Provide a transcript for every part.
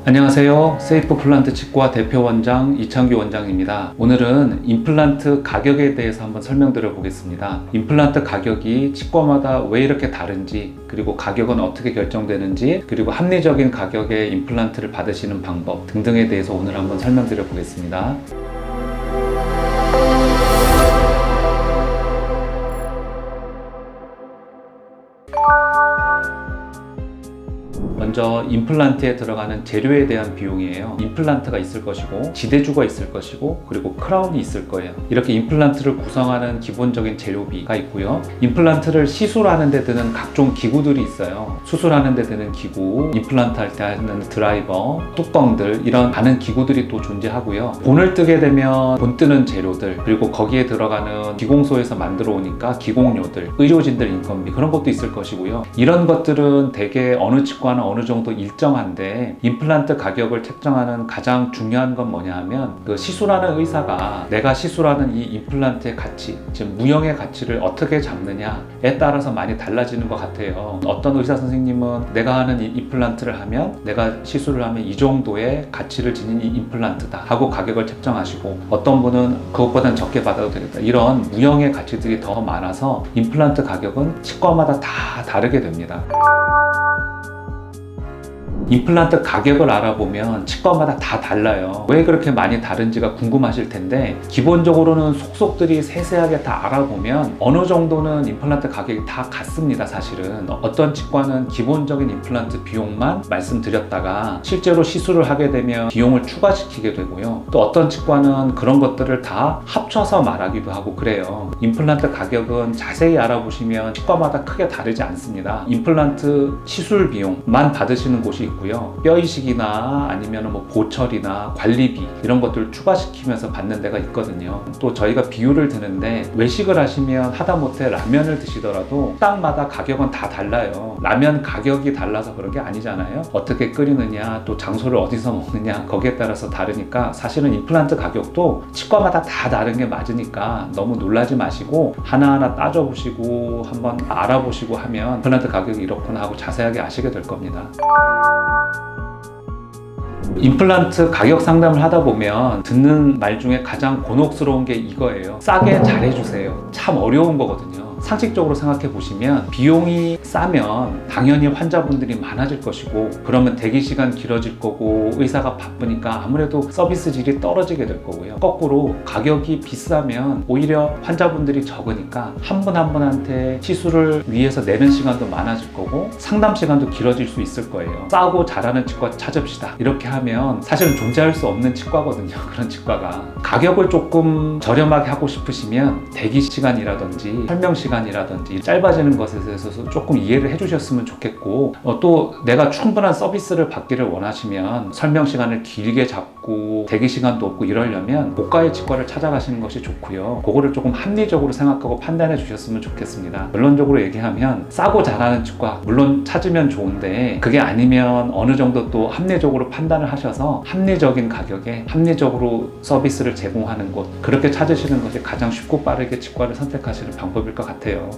안녕하세요. 세이프 플란트 치과 대표 원장 이창규 원장입니다. 오늘은 임플란트 가격에 대해서 한번 설명드려 보겠습니다. 임플란트 가격이 치과마다 왜 이렇게 다른지, 그리고 가격은 어떻게 결정되는지, 그리고 합리적인 가격의 임플란트를 받으시는 방법 등등에 대해서 오늘 한번 설명드려 보겠습니다. 먼저 임플란트에 들어가는 재료에 대한 비용이에요. 임플란트가 있을 것이고, 지대주가 있을 것이고, 그리고 크라운이 있을 거예요. 이렇게 임플란트를 구성하는 기본적인 재료비가 있고요. 임플란트를 시술하는 데 드는 각종 기구들이 있어요. 수술하는 데 드는 기구, 임플란트 할 때 하는 드라이버, 뚜껑들, 이런 많은 기구들이 또 존재하고요. 본을 뜨게 되면 본 뜨는 재료들, 그리고 거기에 들어가는 기공소에서 만들어 오니까 기공료들, 의료진들 인건비, 그런 것도 있을 것이고요. 이런 것들은 대개 어느 치과나 어느 정도 일정한데, 임플란트 가격을 책정하는 가장 중요한 건 뭐냐 하면, 그 시술하는 의사가 내가 시술하는 이 임플란트의 가치, 즉 무형의 가치를 어떻게 잡느냐에 따라서 많이 달라지는 것 같아요. 어떤 의사 선생님은 내가 하는 이 임플란트를 하면, 내가 시술을 하면 이 정도의 가치를 지닌 이 임플란트다 하고 가격을 책정하시고, 어떤 분은 그것보다는 적게 받아도 되겠다, 이런 무형의 가치들이 더 많아서 임플란트 가격은 치과마다 다 다르게 됩니다. 임플란트 가격을 알아보면 치과마다 다 달라요. 왜 그렇게 많이 다른지가 궁금하실 텐데, 기본적으로는 속속들이 세세하게 다 알아보면 어느 정도는 임플란트 가격이 다 같습니다. 사실은 어떤 치과는 기본적인 임플란트 비용만 말씀드렸다가 실제로 시술을 하게 되면 비용을 추가시키게 되고요. 또 어떤 치과는 그런 것들을 다 합쳐서 말하기도 하고 그래요. 임플란트 가격은 자세히 알아보시면 치과마다 크게 다르지 않습니다. 임플란트 시술 비용만 받으시는 곳이 있고요. 뼈 이식이나 아니면 뭐 보철이나 관리비, 이런 것들을 추가시키면서 받는 데가 있거든요. 또 저희가 비유를 드는데, 외식을 하시면 하다못해 라면을 드시더라도 식당마다 가격은 다 달라요. 라면 가격이 달라서 그런 게 아니잖아요. 어떻게 끓이느냐, 또 장소를 어디서 먹느냐, 거기에 따라서 다르니까 사실은 임플란트 가격도 치과마다 다 다른 게 맞으니까 너무 놀라지 마시고 하나하나 따져보시고 한번 알아보시고 하면 임플란트 가격이 이렇구나 하고 자세하게 아시게 될 겁니다. 임플란트 가격 상담을 하다 보면 듣는 말 중에 가장 곤혹스러운 게 이거예요. 싸게 잘해주세요. 참 어려운 거거든요. 상식적으로 생각해 보시면, 비용이 싸면 당연히 환자분들이 많아질 것이고, 그러면 대기 시간 길어질 거고, 의사가 바쁘니까 아무래도 서비스 질이 떨어지게 될 거고요. 거꾸로 가격이 비싸면 오히려 환자분들이 적으니까 한 분 한 분한테 시술을 위해서 내는 시간도 많아질 거고, 상담 시간도 길어질 수 있을 거예요. 싸고 잘하는 치과 찾읍시다, 이렇게 하면 사실은 존재할 수 없는 치과거든요. 그런 치과가. 가격을 조금 저렴하게 하고 싶으시면 대기 시간이라든지 설명 시간이라든지 짧아지는 것에 대해서 조금 이해를 해주셨으면 좋겠고, 또 내가 충분한 서비스를 받기를 원하시면 설명 시간을 길게 잡고 대기 시간도 없고 이러려면 고가의 치과를 찾아가시는 것이 좋고요. 그거를 조금 합리적으로 생각하고 판단해 주셨으면 좋겠습니다. 결론적으로 얘기하면, 싸고 잘하는 치과 물론 찾으면 좋은데, 그게 아니면 어느 정도 또 합리적으로 판단을 하셔서 합리적인 가격에 합리적으로 서비스를 제공하는 곳, 그렇게 찾으시는 것이 가장 쉽고 빠르게 치과를 선택하시는 방법일 것 같아요.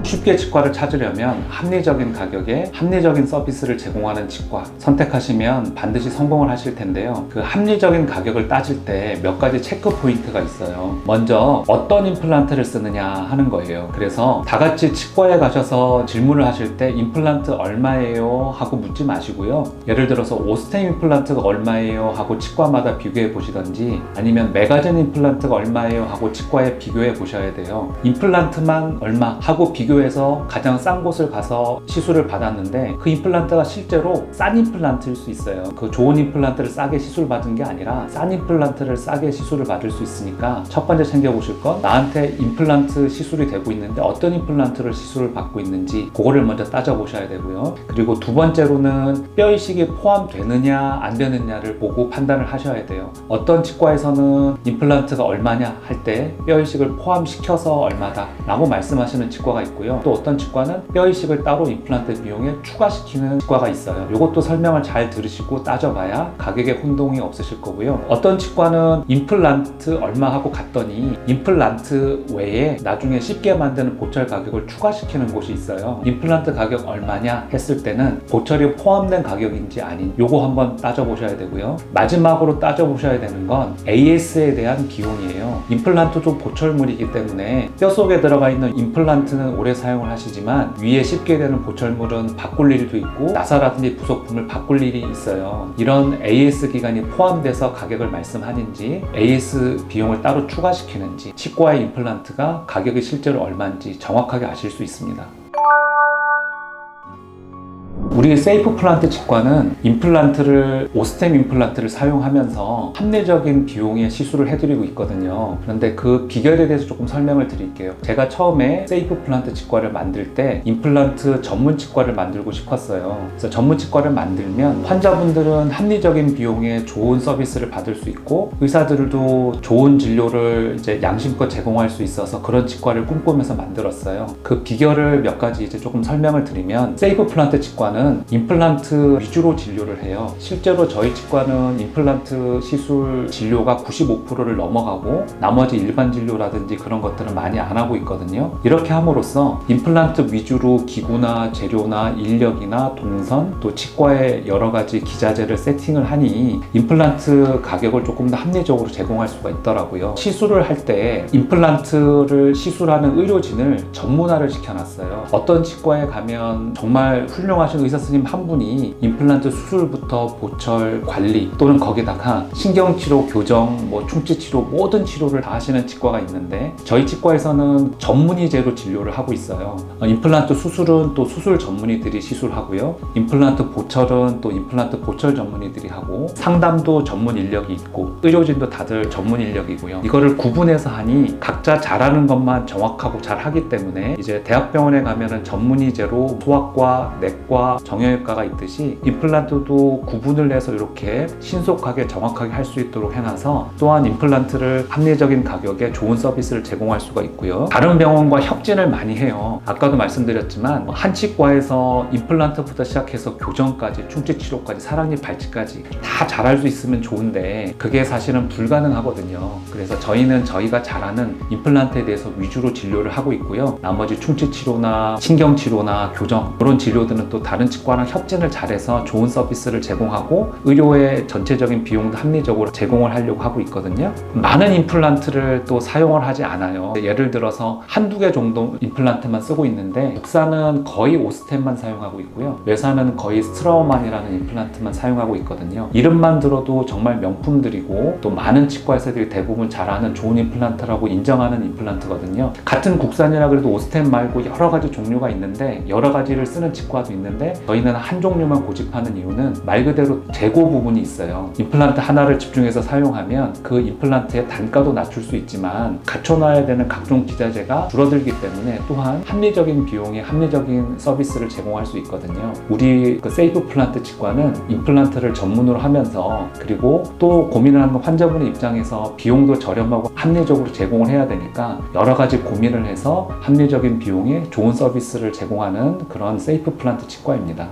쉽게 치과를 찾으려면 합리적인 가격에 합리적인 서비스를 제공하는 치과 선택하시면 반드시 성공을 하실 텐데요. 그 합리적인 가격을 따질 때 몇 가지 체크 포인트가 있어요. 먼저 어떤 임플란트를 쓰느냐 하는 거예요. 그래서 다 같이 치과에 가셔서 질문을 하실 때 임플란트 얼마예요? 하고 묻지 마시고요. 예를 들어서 오스템 임플란트가 얼마예요? 하고 치과마다 비교해 보시던지, 아니면 메가젠 임플란트가 얼마예요? 하고 치과에 비교해 보셔야 돼요. 임플란트만 얼마 하고 비교해서 가장 싼 곳을 가서 시술을 받았는데 그 임플란트가 실제로 싼 임플란트일 수 있어요. 그 좋은 임플란트를 싸게 시술 받은 게 아니라 싼 임플란트를 싸게 시술을 받을 수 있으니까, 첫 번째 챙겨보실 건 나한테 임플란트 시술이 되고 있는데 어떤 임플란트를 시술을 받고 있는지 그거를 먼저 따져보셔야 되고요. 그리고 두 번째로는 뼈 이식이 포함되느냐 안 되느냐를 보고 판단을 하셔야 돼요. 어떤 치과에서는 임플란트가 얼마냐 할 때 뼈 이식을 포함시켜서 얼마다 라고 말씀하시는 치과가 있고, 있고요. 또 어떤 치과는 뼈 이식을 따로 임플란트 비용에 추가시키는 치과가 있어요. 이것도 설명을 잘 들으시고 따져봐야 가격에 혼동이 없으실 거고요. 어떤 치과는 임플란트 얼마 하고 갔더니 임플란트 외에 나중에 쉽게 만드는 보철 가격을 추가시키는 곳이 있어요. 임플란트 가격 얼마냐 했을 때는 보철이 포함된 가격인지 아닌 요거 한번 따져보셔야 되고요. 마지막으로 따져보셔야 되는 건 AS에 대한 비용이에요. 임플란트도 보철물이기 때문에 뼈 속에 들어가 있는 임플란트는 오래 사용을 하시지만 위에 씹게 되는 보철물은 바꿀 일도 있고 나사라든지 부속품을 바꿀 일이 있어요. 이런 AS 기간이 포함돼서 가격을 말씀하는지 AS 비용을 따로 추가시키는지 치과의 임플란트가 가격이 실제로 얼마인지 정확하게 아실 수 있습니다. 우리 세이프 플란트 치과는 오스템 임플란트를 사용하면서 합리적인 비용의 시술을 해드리고 있거든요. 그런데 그 비결에 대해서 조금 설명을 드릴게요. 제가 처음에 세이프 플란트 치과를 만들 때 임플란트 전문 치과를 만들고 싶었어요. 그래서 전문 치과를 만들면 환자분들은 합리적인 비용에 좋은 서비스를 받을 수 있고 의사들도 좋은 진료를 이제 양심껏 제공할 수 있어서 그런 치과를 꿈꾸면서 만들었어요. 그 비결을 몇 가지 이제 조금 설명을 드리면 세이프 플란트 치과는 임플란트 위주로 진료를 해요. 실제로 저희 치과는 임플란트 시술 진료가 95%를 넘어가고 나머지 일반 진료라든지 그런 것들은 많이 안 하고 있거든요. 이렇게 함으로써 임플란트 위주로 기구나 재료나 인력이나 동선 또 치과의 여러 가지 기자재를 세팅을 하니 임플란트 가격을 조금 더 합리적으로 제공할 수가 있더라고요. 시술을 할 때 임플란트를 시술하는 의료진을 전문화를 시켜놨어요. 어떤 치과에 가면 정말 훌륭하신 의사 선생님 한 분이 임플란트 수술부터 보철 관리 또는 거기다가 신경치료, 교정, 충치치료 모든 치료를 다 하시는 치과가 있는데 저희 치과에서는 전문의제로 진료를 하고 있어요. 임플란트 수술은 또 수술 전문의들이 시술하고요. 임플란트 보철은 또 임플란트 보철 전문의들이 하고 상담도 전문 인력이 있고 의료진도 다들 전문 인력이고요. 이거를 구분해서 하니 각자 잘하는 것만 정확하고 잘 하기 때문에 이제 대학병원에 가면은 전문의제로 소아과, 내과, 정형외과가 있듯이 임플란트도 구분을 해서 이렇게 신속하게 정확하게 할 수 있도록 해놔서 또한 임플란트를 합리적인 가격에 좋은 서비스를 제공할 수가 있고요. 다른 병원과 협진을 많이 해요. 아까도 말씀드렸지만 한 치과에서 임플란트부터 시작해서 교정까지, 충치치료까지, 사랑니 발치까지 다 잘할 수 있으면 좋은데 그게 사실은 불가능하거든요. 그래서 저희는 저희가 잘하는 임플란트에 대해서 위주로 진료를 하고 있고요. 나머지 충치치료나 신경치료나 교정 이런 진료들은 또 다른 치과랑 협진을 잘해서 좋은 서비스를 제공하고 의료의 전체적인 비용도 합리적으로 제공을 하려고 하고 있거든요. 많은 임플란트를 또 사용을 하지 않아요. 예를 들어서 한두 개 정도 임플란트만 쓰고 있는데 국산은 거의 오스템만 사용하고 있고요. 외산은 거의 스트라우만이라는 임플란트만 사용하고 있거든요. 이름만 들어도 정말 명품들이고 또 많은 치과에서들이 대부분 잘하는 좋은 임플란트라고 인정하는 임플란트거든요. 같은 국산이라 그래도 오스템 말고 여러 가지 종류가 있는데 여러 가지를 쓰는 치과도 있는데 저희는 한 종류만 고집하는 이유는 말 그대로 재고 부분이 있어요. 임플란트 하나를 집중해서 사용하면 그 임플란트의 단가도 낮출 수 있지만 갖춰놔야 되는 각종 기자재가 줄어들기 때문에 또한 합리적인 비용에 합리적인 서비스를 제공할 수 있거든요. 우리 그 세이프 플란트 치과는 임플란트를 전문으로 하면서 그리고 또 고민을 하는 환자분의 입장에서 비용도 저렴하고 합리적으로 제공을 해야 되니까 여러 가지 고민을 해서 합리적인 비용에 좋은 서비스를 제공하는 그런 세이프 플란트 치과입니다.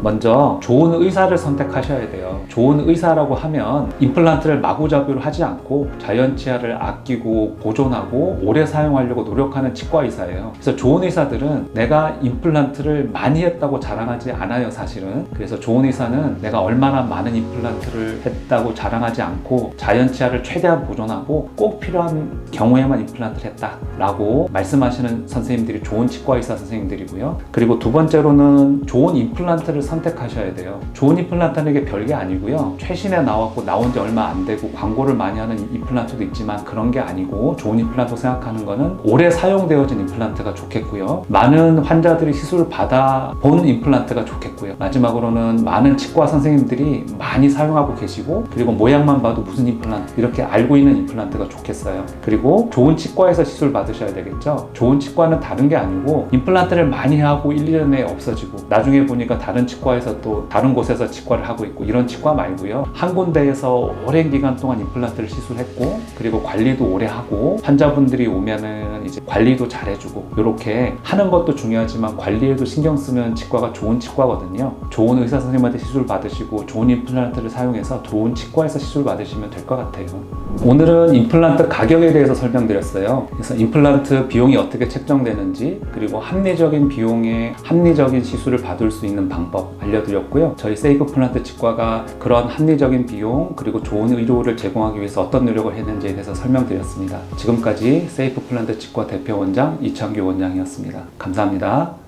먼저 좋은 의사를 선택하셔야 돼요. 좋은 의사라고 하면 임플란트를 마구잡이로 하지 않고 자연치아를 아끼고 보존하고 오래 사용하려고 노력하는 치과 의사예요. 그래서 좋은 의사들은 내가 임플란트를 많이 했다고 자랑하지 않아요, 사실은. 그래서 좋은 의사는 내가 얼마나 많은 임플란트를 했다고 자랑하지 않고 자연치아를 최대한 보존하고 꼭 필요한 경우에만 임플란트를 했다라고 말씀하시는 선생님들이 좋은 치과 의사 선생님들이고요. 그리고 두 번째로는 좋은 임플란트를 선택하셔야 돼요. 좋은 임플란트는 게 별게 아니고요. 최신에 나왔고 나온 지 얼마 안 되고 광고를 많이 하는 임플란트도 있지만 그런 게 아니고 좋은 임플란트 생각하는 거는 오래 사용되어진 임플란트가 좋겠고요. 많은 환자들이 시술을 받아본 임플란트가 좋겠고요. 마지막으로는 많은 치과 선생님들이 많이 사용하고 계시고 그리고 모양만 봐도 무슨 임플란트 이렇게 알고 있는 임플란트가 좋겠어요. 그리고 좋은 치과에서 시술 받으셔야 되겠죠. 좋은 치과는 다른 게 아니고 임플란트를 많이 하고 1, 2년 내에 없어지고 나중에 보니까 다른 치과에서 또 다른 곳에서 치과를 하고 있고 이런 치과 말고요. 한 군데에서 오랜 기간 동안 임플란트를 시술했고 그리고 관리도 오래 하고 환자분들이 오면은 이제 관리도 잘해주고 이렇게 하는 것도 중요하지만 관리에도 신경 쓰면 치과가 좋은 치과거든요. 좋은 의사 선생님한테 시술 받으시고 좋은 임플란트를 사용해서 좋은 치과에서 시술 받으시면 될 것 같아요. 오늘은 임플란트 가격에 대해서 설명드렸어요. 그래서 임플란트 비용이 어떻게 책정되는지, 그리고 합리적인 비용에 합리적인 시술을 받을 수 있는 방법 알려드렸고요. 저희 세이프 플란트 치과가 그런 합리적인 비용 그리고 좋은 의료를 제공하기 위해서 어떤 노력을 했는지에 대해서 설명드렸습니다. 지금까지 세이프 플란트 치과 대표 원장 이창규 원장이었습니다. 감사합니다.